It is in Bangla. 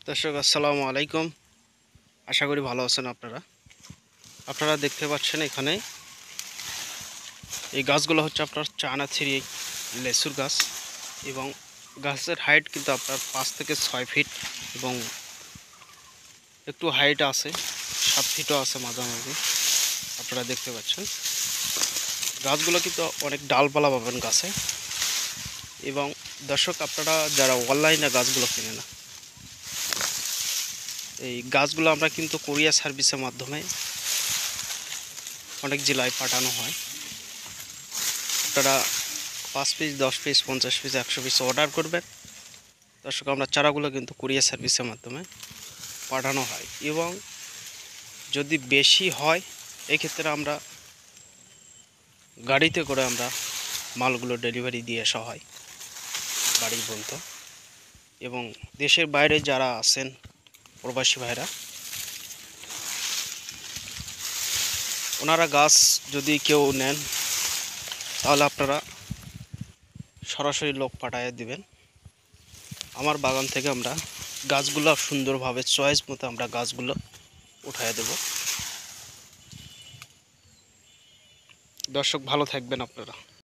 দর্শক আসসালামু আলাইকুম। আশা করি ভালো আছেন আপনারা দেখতে পাচ্ছেন এখানে এই গাছগুলো হচ্ছে আপনার চায়না থ্রি লেসুর গাছ এবং গাছের হাইট কিন্তু আপনার 5 থেকে 6 ফিট এবং একটু হাইট আছে, 7 ফিটও আছে মাঝামাঝি। আপনারা দেখতে পাচ্ছেন গাছগুলো কিন্তু অনেক ডালপালা পাবেন গাছে। এবং দর্শক আপনারা যারা অনলাইনে গাছগুলো কেনে না, এই গাছগুলো আমরা কিন্তু কোরিয়ার সার্ভিসের মাধ্যমে অনেক জেলায় পাঠানো হয়। আপনারা 5 piece, 10 piece, 50 piece, 100 piece order করবেন। দর্শক আমরা চারাগুলো কিন্তু কুরিয়ার সার্ভিসের মাধ্যমে পাঠানো হয় এবং যদি বেশি হয় এক্ষেত্রে আমরা গাড়িতে করে আমরা মালগুলো ডেলিভারি দিয়ে আসা হয় বাড়ি পর্যন্ত। এবং দেশের বাইরে যারা আছেন প্রবাসী ভাইরা, ওনারা গাছ যদি কেউ নেন তাহলে আপনারা সরাসরি লোক পাঠিয়ে দিবেন। আমার বাগান থেকে আমরা গাছগুলো সুন্দরভাবে চয়েস মতো আমরা গাছগুলো উঠায় দেব। দর্শক ভালো থাকবেন আপনারা।